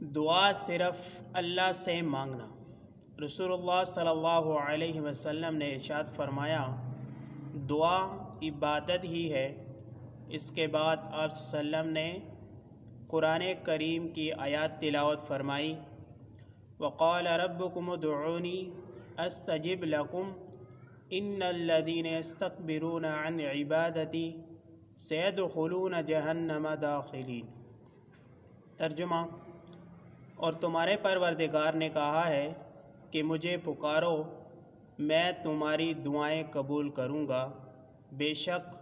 دعا صرف اللہ سے مانگنا۔ رسول اللہ صلی اللہ علیہ وسلم نے ارشاد فرمایا، دعا عبادت ہی ہے۔ اس کے بعد آپ صلی اللہ علیہ وسلم نے قرآن کریم کی آیات تلاوت فرمائی، وقال ربکم ادعونی استجب لکم ان الذین یستکبرون عن عبادتی سیدخلون جہنم داخلین۔ ترجمہ: اور تمہارے پروردگار نے کہا ہے کہ مجھے پکارو، میں تمہاری دعائیں قبول کروں گا۔ بے شک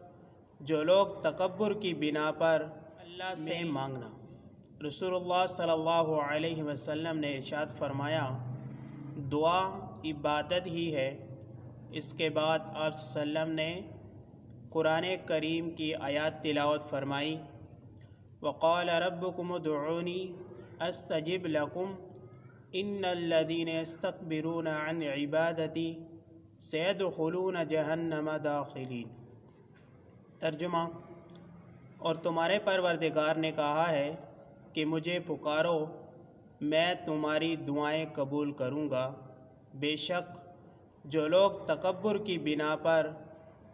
جو لوگ تکبر کی بنا پر اللہ سے مانگنا۔ رسول اللہ صلی اللہ علیہ وسلم نے ارشاد فرمایا، دعا عبادت ہی ہے۔ اس کے بعد آپ صلی اللہ علیہ وسلم نے قرآن کریم کی آیات تلاوت فرمائی، وقال ربکم ادعونی استجب لکم ان الذین یستکبرون عن عبادتی سیدخلون جہنم داخلین۔ ترجمہ: اور تمہارے پروردگار نے کہا ہے کہ مجھے پکارو، میں تمہاری دعائیں قبول کروں گا۔ بے شک جو لوگ تکبر کی بنا پر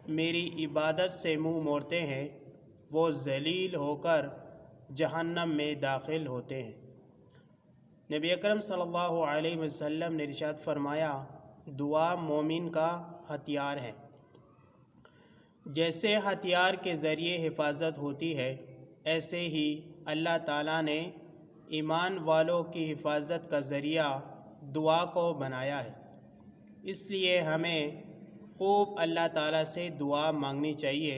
میری عبادت سے منہ موڑتے ہیں وہ ذلیل ہو کر جہنم میں داخل ہوتے ہیں۔ نبی اکرم صلی اللہ علیہ وسلم نے ارشاد فرمایا، دعا مومن کا ہتھیار ہے۔ جیسے ہتھیار کے ذریعے حفاظت ہوتی ہے، ایسے ہی اللہ تعالیٰ نے ایمان والوں کی حفاظت کا ذریعہ دعا کو بنایا ہے۔ اس لیے ہمیں خوب اللہ تعالیٰ سے دعا مانگنی چاہیے۔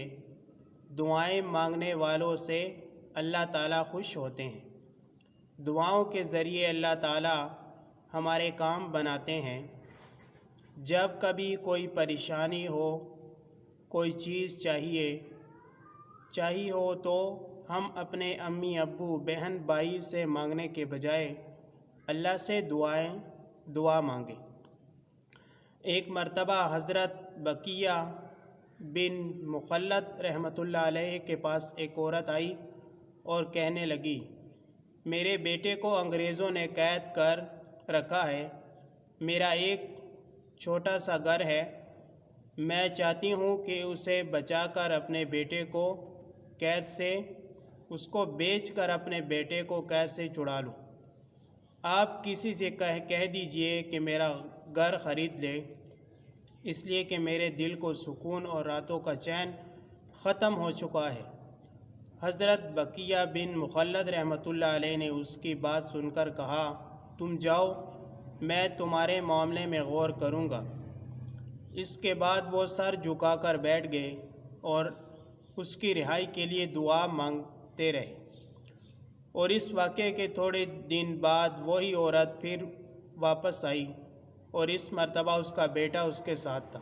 دعائیں مانگنے والوں سے اللہ تعالیٰ خوش ہوتے ہیں۔ دعاؤں کے ذریعے اللہ تعالیٰ ہمارے کام بناتے ہیں۔ جب کبھی کوئی پریشانی ہو، کوئی چیز چاہیے ہو تو ہم اپنے امی ابو بہن بھائی سے مانگنے کے بجائے اللہ سے دعا مانگیں۔ ایک مرتبہ حضرت بقیہ بن مخلد رحمۃ اللہ علیہ کے پاس ایک عورت آئی اور کہنے لگی، میرے بیٹے کو انگریزوں نے قید کر رکھا ہے۔ میرا ایک چھوٹا سا گھر ہے، میں چاہتی ہوں کہ اسے بچا کر اپنے بیٹے کو قید سے اس کو بیچ کر اپنے بیٹے کو قید سے چھڑا لوں۔ آپ کسی سے کہہ دیجئے کہ میرا گھر خرید لے، اس لیے کہ میرے دل کو سکون اور راتوں کا چین ختم ہو چکا ہے۔ حضرت بقیہ بن مخلد رحمۃ اللہ علیہ نے اس کی بات سن کر کہا، تم جاؤ، میں تمہارے معاملے میں غور کروں گا۔ اس کے بعد وہ سر جھکا کر بیٹھ گئے اور اس کی رہائی کے لیے دعا مانگتے رہے۔ اور اس واقعے کے تھوڑے دن بعد وہی عورت پھر واپس آئی اور اس مرتبہ اس کا بیٹا اس کے ساتھ تھا۔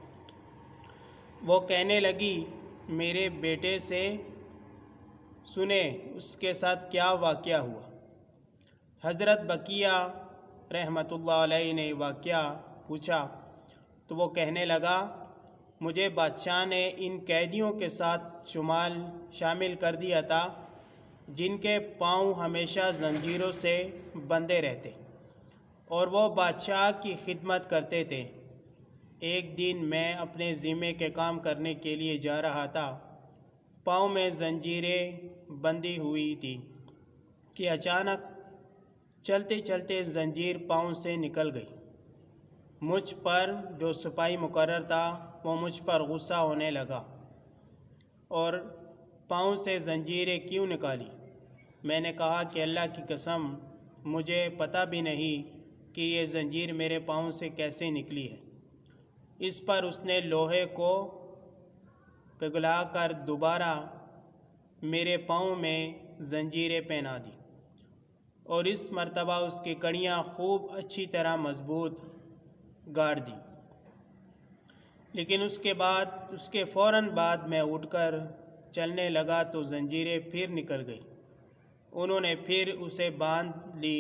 وہ کہنے لگی، میرے بیٹے سے سنیں اس کے ساتھ کیا واقعہ ہوا۔ حضرت بقیہ رحمۃ اللہ علیہ نے واقعہ پوچھا تو وہ کہنے لگا، مجھے بادشاہ نے ان قیدیوں کے ساتھ شامل کر دیا تھا جن کے پاؤں ہمیشہ زنجیروں سے بندھے رہتے اور وہ بادشاہ کی خدمت کرتے تھے۔ ایک دن میں اپنے ذمے کے کام کرنے کے لیے جا رہا تھا، پاؤں میں زنجیریں بندھی ہوئی تھی کہ اچانک چلتے چلتے زنجیر پاؤں سے نکل گئی۔ مجھ پر جو سپاہی مقرر تھا وہ مجھ پر غصہ ہونے لگا اور پاؤں سے زنجیریں کیوں نکالی؟ میں نے کہا کہ اللہ کی قسم مجھے پتہ بھی نہیں کہ یہ زنجیر میرے پاؤں سے کیسے نکلی ہے۔ اس پر اس نے لوہے کو پگھلا کر دوبارہ میرے پاؤں میں زنجیریں پہنا دی اور اس مرتبہ اس کی کڑیاں خوب اچھی طرح مضبوط گاڑ دی۔ لیکن اس کے فوراً بعد میں اٹھ کر چلنے لگا تو زنجیریں پھر نکل گئی۔ انہوں نے پھر اسے باندھ لی،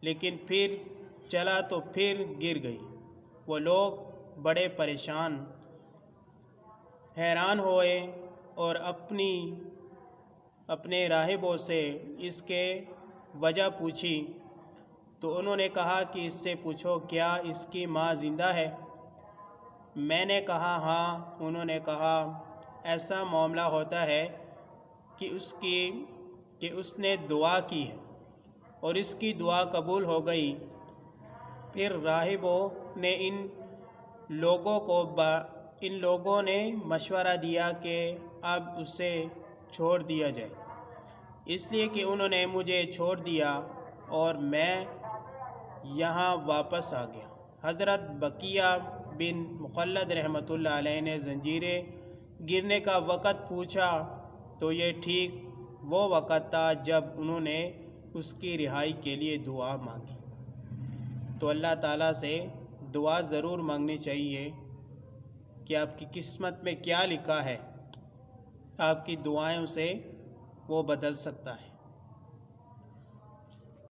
لیکن پھر چلا تو پھر گر گئی۔ وہ لوگ بڑے پریشان، حیران ہوئے اور اپنے راہبوں سے اس کے وجہ پوچھی تو انہوں نے کہا کہ اس سے پوچھو کیا اس کی ماں زندہ ہے؟ میں نے کہا ہاں۔ انہوں نے کہا ایسا معاملہ ہوتا ہے کہ اس نے دعا کی ہے اور اس کی دعا قبول ہو گئی۔ پھر راہبوں نے ان لوگوں نے مشورہ دیا کہ اب اسے چھوڑ دیا جائے، اس لیے کہ انہوں نے مجھے چھوڑ دیا اور میں یہاں واپس آ گیا۔ حضرت بقیہ بن مخلد رحمۃ اللہ علیہ نے زنجیریں گرنے کا وقت پوچھا تو یہ ٹھیک وہ وقت تھا جب انہوں نے اس کی رہائی کے لیے دعا مانگی۔ تو اللہ تعالیٰ سے دعا ضرور مانگنی چاہیے کہ آپ کی قسمت میں کیا لکھا ہے، آپ کی دعائیں اسے وہ بدل سکتا ہے۔